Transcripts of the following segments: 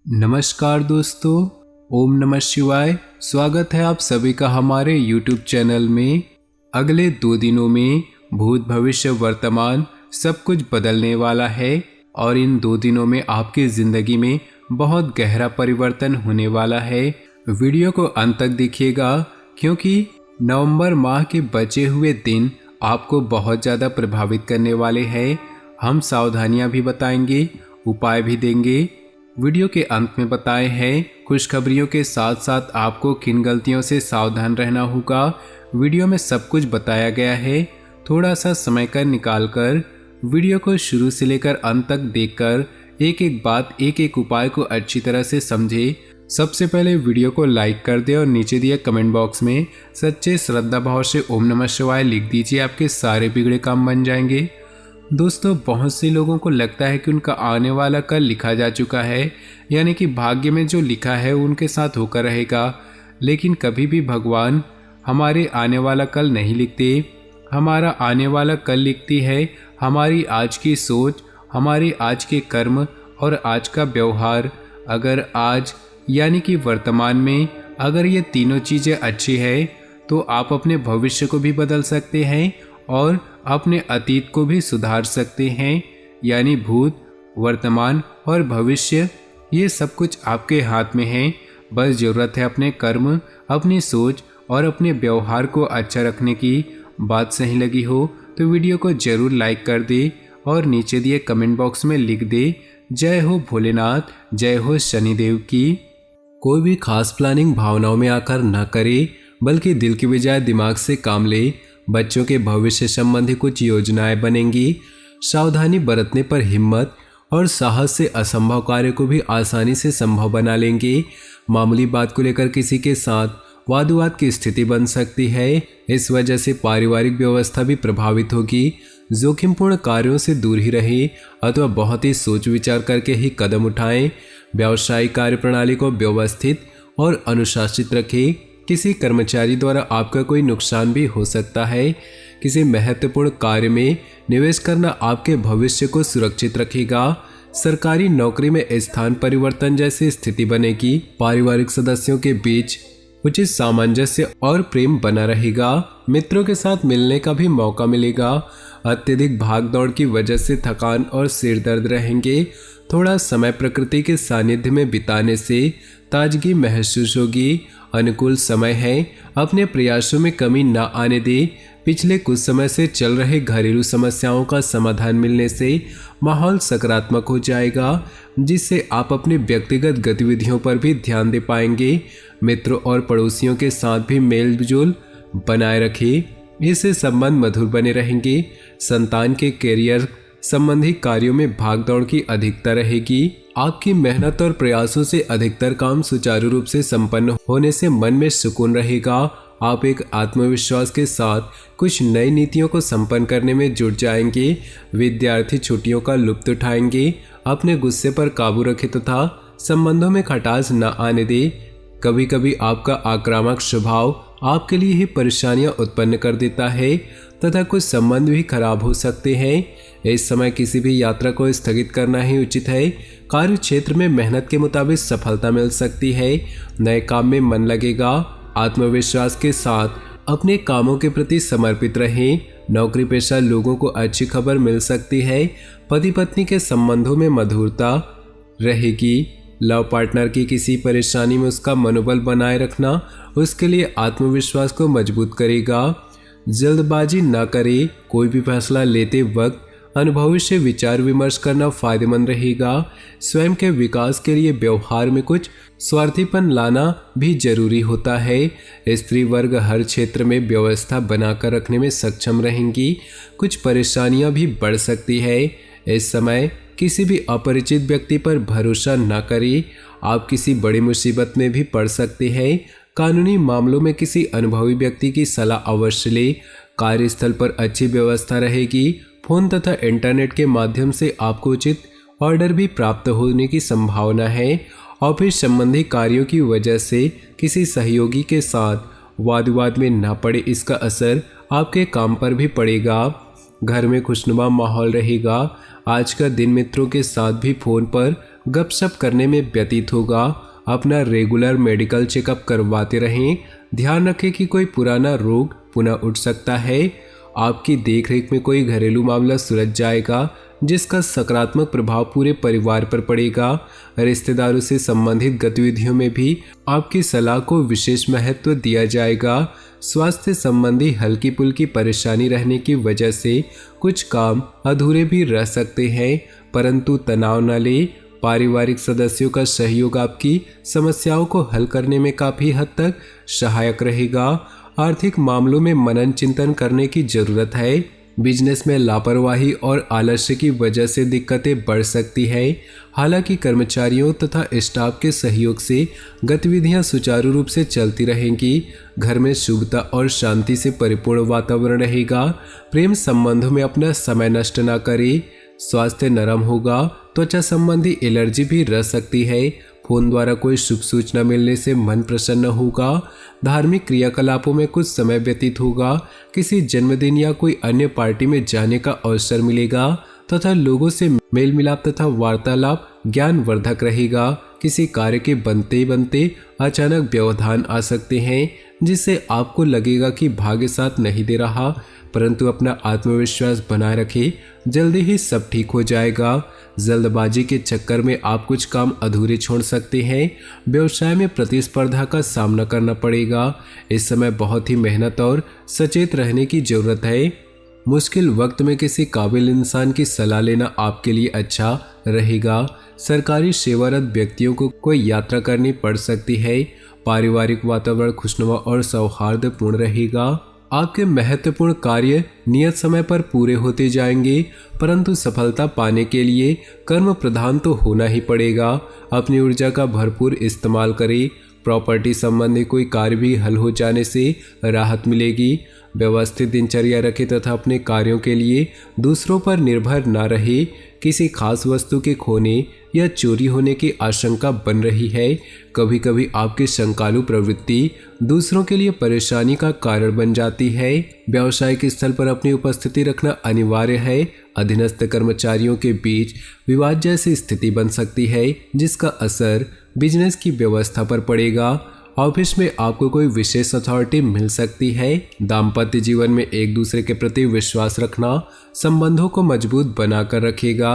नमस्कार दोस्तों, ओम नमः शिवाय। स्वागत है आप सभी का हमारे YouTube चैनल में। अगले 2 दिनों में भूत भविष्य वर्तमान सब कुछ बदलने वाला है और इन 2 दिनों में आपकी ज़िंदगी में बहुत गहरा परिवर्तन होने वाला है। वीडियो को अंत तक देखिएगा क्योंकि नवंबर माह के बचे हुए दिन आपको बहुत ज़्यादा प्रभावित करने वाले हैं। हम सावधानियां भी बताएंगे, उपाय भी देंगे। वीडियो के अंत में बताए हैं खुशखबरियों के साथ साथ आपको किन गलतियों से सावधान रहना होगा। वीडियो में सब कुछ बताया गया है। थोड़ा सा समय कर निकाल कर वीडियो को शुरू से लेकर अंत तक देखकर एक एक बात, एक एक उपाय को अच्छी तरह से समझे। सबसे पहले वीडियो को लाइक कर दे और नीचे दिए कमेंट बॉक्स में सच्चे श्रद्धा भाव से ओम नमः शिवाय लिख दीजिए। आपके सारे बिगड़े काम बन जाएंगे। दोस्तों, बहुत से लोगों को लगता है कि उनका आने वाला कल लिखा जा चुका है, यानी कि भाग्य में जो लिखा है उनके साथ होकर रहेगा। लेकिन कभी भी भगवान हमारे आने वाला कल नहीं लिखते। हमारा आने वाला कल लिखती है हमारी आज की सोच, हमारे आज के कर्म और आज का व्यवहार। अगर आज यानी कि वर्तमान में अगर ये तीनों चीज़ें अच्छी है तो आप अपने भविष्य को भी बदल सकते हैं और अपने अतीत को भी सुधार सकते हैं। यानी भूत, वर्तमान और भविष्य ये सब कुछ आपके हाथ में है। बस ज़रूरत है अपने कर्म, अपनी सोच और अपने व्यवहार को अच्छा रखने की। बात सही लगी हो तो वीडियो को ज़रूर लाइक कर दे और नीचे दिए कमेंट बॉक्स में लिख दे जय हो भोलेनाथ, जय हो शनिदेव की। कोई भी खास प्लानिंग भावनाओं में आकर न करे, बल्कि दिल की बजाय दिमाग से काम ले। बच्चों के भविष्य संबंधी कुछ योजनाएं बनेंगी। सावधानी बरतने पर हिम्मत और साहस से असंभव कार्य को भी आसानी से संभव बना लेंगे। मामूली बात को लेकर किसी के साथ वाद विवाद की स्थिति बन सकती है। इस वजह से पारिवारिक व्यवस्था भी प्रभावित होगी। जोखिमपूर्ण कार्यों से दूर ही रहे अथवा बहुत ही सोच विचार करके ही कदम उठाएं। व्यावसायिक कार्यप्रणाली को व्यवस्थित और अनुशासित रखें। किसी कर्मचारी द्वारा आपका कोई नुकसान भी हो सकता है। किसी महत्वपूर्ण कार्य में निवेश करना आपके भविष्य को सुरक्षित रखेगा। सरकारी नौकरी में स्थान परिवर्तन जैसी स्थिति बनेगी। पारिवारिक सदस्यों के बीच उचित सामंजस्य और प्रेम बना रहेगा। मित्रों के साथ मिलने का भी मौका मिलेगा। अत्यधिक भागदौड़ की वजह से थकान और सिर दर्द रहेंगे। थोड़ा समय प्रकृति के सानिध्य में बिताने से ताजगी महसूस होगी। अनुकूल समय है, अपने प्रयासों में कमी न आने दे। पिछले कुछ समय से चल रहे घरेलू समस्याओं का समाधान मिलने से माहौल सकारात्मक हो जाएगा, जिससे आप अपनी व्यक्तिगत गतिविधियों पर भी ध्यान दे पाएंगे। मित्रों और पड़ोसियों के साथ भी मेल जोल बनाए रखें, इससे संबंध मधुर बने रहेंगे। संतान के कैरियर संबंधी कार्यों में भागदौड़ की अधिकता रहेगी। आपकी मेहनत और प्रयासों से अधिकतर काम सुचारू रूप से संपन्न होने से मन में सुकून रहेगा। आप एक आत्मविश्वास के साथ कुछ नई नीतियों को संपन्न करने में जुट जाएंगे। विद्यार्थी छुट्टियों का लुत्फ उठाएंगे। अपने गुस्से पर काबू रखें तथा संबंधों में खटास न आने दे। कभी कभी आपका आक्रामक स्वभाव आपके लिए ही परेशानियां उत्पन्न कर देता है तथा कुछ संबंध भी खराब हो सकते हैं। इस समय किसी भी यात्रा को स्थगित करना ही उचित है। कार्य क्षेत्र में मेहनत के मुताबिक सफलता मिल सकती है। नए काम में मन लगेगा। आत्मविश्वास के साथ अपने कामों के प्रति समर्पित रहें। नौकरी पेशा लोगों को अच्छी खबर मिल सकती है। पति पत्नी के संबंधों में मधुरता रहेगी। लव पार्टनर की किसी परेशानी में उसका मनोबल बनाए रखना उसके लिए आत्मविश्वास को मजबूत करेगा। जल्दबाजी न करें। कोई भी फैसला लेते वक्त अनुभवी से विचार विमर्श करना फायदेमंद रहेगा। स्वयं के विकास के लिए व्यवहार में कुछ स्वार्थीपन लाना भी जरूरी होता है। स्त्री वर्ग हर क्षेत्र में व्यवस्था बनाकर रखने में सक्षम रहेंगी। कुछ परेशानियां भी बढ़ सकती है। इस समय किसी भी अपरिचित व्यक्ति पर भरोसा न करें। आप किसी बड़ी मुसीबत में भी पड़ सकते हैं। कानूनी मामलों में किसी अनुभवी व्यक्ति की सलाह अवश्य ले। कार्यस्थल पर अच्छी व्यवस्था रहेगी। फोन तथा इंटरनेट के माध्यम से आपको उचित ऑर्डर भी प्राप्त होने की संभावना है। ऑफिस संबंधी कार्यों की वजह से किसी सहयोगी के साथ वाद विवाद में न पड़े, इसका असर आपके काम पर भी पड़ेगा। घर में खुशनुमा माहौल रहेगा। आज का दिन मित्रों के साथ भी फोन पर गपशप करने में व्यतीत होगा। अपना रेगुलर मेडिकल चेकअप करवाते रहें। ध्यान रखें कि कोई पुराना रोग पुनः उठ सकता है। आपकी देखरेख में कोई घरेलू मामला सुलझ जाएगा, जिसका सकारात्मक प्रभाव पूरे परिवार पर पड़ेगा। रिश्तेदारों से संबंधित गतिविधियों में भी आपकी सलाह को विशेष महत्व दिया जाएगा। स्वास्थ्य संबंधी हल्की फुल्की परेशानी रहने की वजह से कुछ काम अधूरे भी रह सकते हैं, परंतु तनाव न लें। पारिवारिक सदस्यों का सहयोग आपकी समस्याओं को हल करने में काफ़ी हद तक सहायक रहेगा। आर्थिक मामलों में मनन चिंतन करने की जरूरत है। बिजनेस में लापरवाही और आलस्य की वजह से दिक्कतें बढ़ सकती है। हालांकि कर्मचारियों तथा स्टाफ के सहयोग से गतिविधियां सुचारू रूप से चलती रहेंगी। घर में शुभता और शांति से परिपूर्ण वातावरण रहेगा। प्रेम संबंधों में अपना समय नष्ट न करें। स्वास्थ्य नरम होगा। त्वचा संबंधी एलर्जी भी रह सकती है। फोन द्वारा कोई शुभ सूचना मिलने से मन प्रसन्न होगा। धार्मिक क्रियाकलापों में कुछ समय व्यतीत होगा। किसी जन्मदिन या कोई अन्य पार्टी में जाने का अवसर मिलेगा तथा लोगों से मेल मिलाप तथा वार्तालाप ज्ञानवर्धक रहेगा। किसी कार्य के बनते बनते अचानक व्यवधान आ सकते हैं, जिससे आपको लगेगा कि भाग्य साथ नहीं दे रहा, परंतु अपना आत्मविश्वास बनाए रखें। जल्दी ही सब ठीक हो जाएगा। जल्दबाजी के चक्कर में आप कुछ काम अधूरे छोड़ सकते हैं। व्यवसाय में प्रतिस्पर्धा का सामना करना पड़ेगा। इस समय बहुत ही मेहनत और सचेत रहने की जरूरत है। मुश्किल वक्त में किसी काबिल इंसान की सलाह लेना आपके लिए अच्छा रहेगा। सरकारी सेवारत व्यक्तियों को कोई यात्रा करनी पड़ सकती है। पारिवारिक वातावरण खुशनुमा और सौहार्दपूर्ण रहेगा। आपके महत्वपूर्ण कार्य नियत समय पर पूरे होते जाएंगे, परंतु सफलता पाने के लिए कर्म प्रधान तो होना ही पड़ेगा। अपनी ऊर्जा का भरपूर इस्तेमाल करें। प्रॉपर्टी संबंधी कोई कार्य भी हल हो जाने से राहत मिलेगी। व्यवस्थित दिनचर्या रखें तथा अपने कार्यों के लिए दूसरों पर निर्भर न रहे। किसी खास वस्तु के खोने या चोरी होने की आशंका बन रही है। कभी कभी आपकी शंकालु प्रवृत्ति दूसरों के लिए परेशानी का कारण बन जाती है। व्यावसायिक स्थल पर अपनी उपस्थिति रखना अनिवार्य है। अधीनस्थ कर्मचारियों के बीच विवाद जैसी स्थिति बन सकती है, जिसका असर बिजनेस की व्यवस्था पर पड़ेगा। ऑफिस में आपको कोई विशेष अथॉरिटी मिल सकती है। दाम्पत्य जीवन में एक दूसरे के प्रति विश्वास रखना संबंधों को मजबूत बनाकर रखेगा।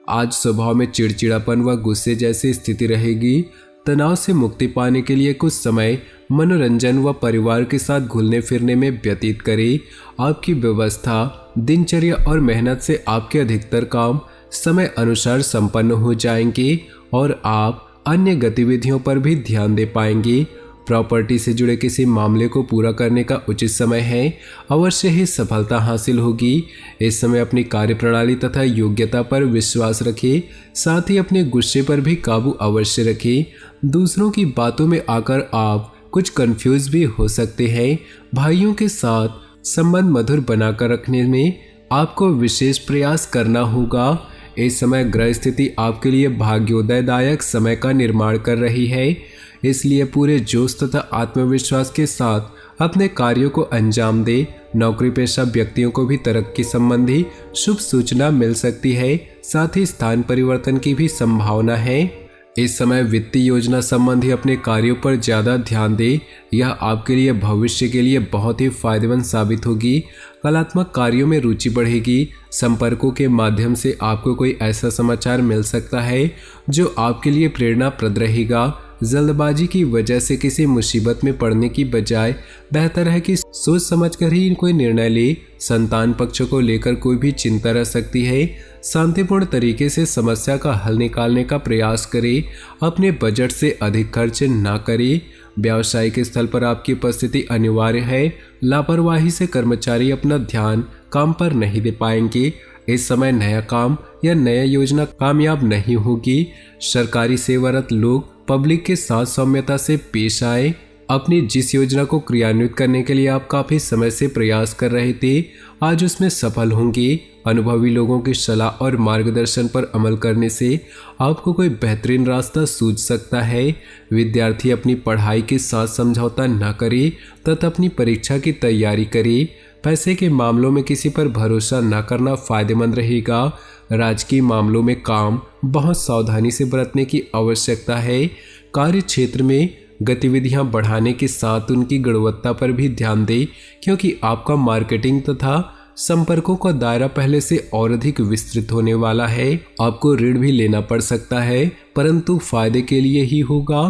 आज स्वभाव में चिड़चिड़ापन व गुस्से जैसी स्थिति रहेगी। तनाव से मुक्ति पाने के लिए कुछ समय मनोरंजन व परिवार के साथ घुलने फिरने में व्यतीत करें। आपकी व्यवस्था, दिनचर्या और मेहनत से आपके अधिकतर काम समय अनुसार संपन्न हो जाएंगे और आप अन्य गतिविधियों पर भी ध्यान दे पाएंगे। प्रॉपर्टी से जुड़े किसी मामले को पूरा करने का उचित समय है। अवश्य ही सफलता हासिल होगी। इस समय अपनी कार्यप्रणाली तथा योग्यता पर विश्वास रखें। साथ ही अपने गुस्से पर भी काबू अवश्य रखें। दूसरों की बातों में आकर आप कुछ कंफ्यूज भी हो सकते हैं। भाइयों के साथ संबंध मधुर बनाकर रखने में आपको विशेष प्रयास करना होगा। इस समय ग्रह स्थिति आपके लिए भाग्योदयदायक समय का निर्माण कर रही है, इसलिए पूरे जोश तथा आत्मविश्वास के साथ अपने कार्यों को अंजाम दे। नौकरी पेशा व्यक्तियों को भी तरक्की संबंधी शुभ सूचना मिल सकती है। साथ ही स्थान परिवर्तन की भी संभावना है। इस समय वित्तीय योजना संबंधी अपने कार्यों पर ज़्यादा ध्यान दें। यह आपके लिए भविष्य के लिए बहुत ही फायदेमंद साबित होगी। कलात्मक कार्यों में रुचि बढ़ेगी। संपर्कों के माध्यम से आपको कोई ऐसा समाचार मिल सकता है जो आपके लिए प्रेरणाप्रद रहेगा। जल्दबाजी की वजह से किसी मुसीबत में पड़ने की बजाय बेहतर है कि सोच समझकर ही कोई निर्णय ले। संतान पक्ष को लेकर कोई भी चिंता रह सकती है। शांतिपूर्ण तरीके से समस्या का हल निकालने का प्रयास करें। अपने बजट से अधिक खर्च न करें। व्यावसायिक स्थल पर आपकी उपस्थिति अनिवार्य है। लापरवाही से कर्मचारी अपना ध्यान काम पर नहीं दे पाएंगे। इस समय नया काम या नया योजना कामयाब नहीं होगी। सरकारी सेवारत लोग पब्लिक के साथ सौम्यता से पेश आए। अपनी जिस योजना को क्रियान्वित करने के लिए आप काफी समय से प्रयास कर रहे थे, आज उसमें सफल होंगे। अनुभवी लोगों की सलाह और मार्गदर्शन पर अमल करने से आपको कोई बेहतरीन रास्ता सूझ सकता है। विद्यार्थी अपनी पढ़ाई के साथ समझौता न करे तथा अपनी परीक्षा की तैयारी करे। पैसे के मामलों में किसी पर भरोसा न करना फायदेमंद रहेगा। राजकीय मामलों में काम बहुत सावधानी से बरतने की आवश्यकता है। कार्य क्षेत्र में गतिविधियां बढ़ाने के साथ उनकी गुणवत्ता पर भी ध्यान दें, क्योंकि आपका मार्केटिंग तथा संपर्कों का दायरा पहले से और अधिक विस्तृत होने वाला है। आपको ऋण भी लेना पड़ सकता है, परंतु फायदे के लिए ही होगा।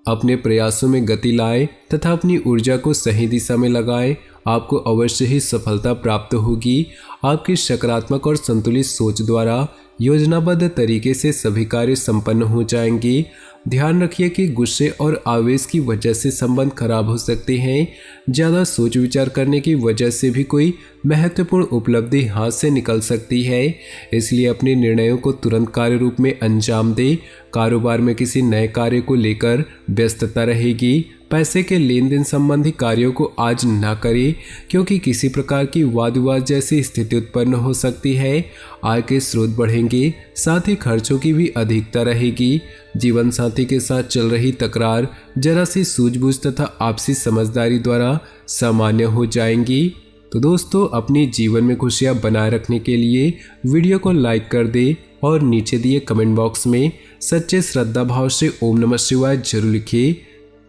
अपने प्रयासों में गति लाएं तथा अपनी ऊर्जा को सही दिशा में लगाएं। आपको अवश्य ही सफलता प्राप्त होगी। आपकी सकारात्मक और संतुलित सोच द्वारा योजनाबद्ध तरीके से सभी कार्य संपन्न हो जाएंगे। ध्यान रखिए कि गुस्से और आवेश की वजह से संबंध खराब हो सकते हैं। ज़्यादा सोच विचार करने की वजह से भी कोई महत्वपूर्ण उपलब्धि हाथ से निकल सकती है, इसलिए अपने निर्णयों को तुरंत कार्य रूप में अंजाम दें। कारोबार में किसी नए कार्य को लेकर व्यस्तता रहेगी। पैसे के लेन देन संबंधी कार्यों को आज न करें, क्योंकि किसी प्रकार की वाद विवाद जैसी स्थिति उत्पन्न हो सकती है। आय के स्रोत बढ़ेंगे, साथ ही खर्चों की भी अधिकता रहेगी। जीवन साथी के साथ चल रही तकरार जरा सी सूझबूझ तथा आपसी समझदारी द्वारा सामान्य हो जाएंगी। तो दोस्तों, अपनी जीवन में खुशियां बनाए रखने के लिए वीडियो को लाइक कर दें और नीचे दिए कमेंट बॉक्स में सच्चे श्रद्धा भाव से ओम नमः शिवाय जरूर लिखिए।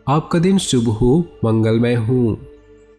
आपका दिन शुभ हो, मंगलमय हो।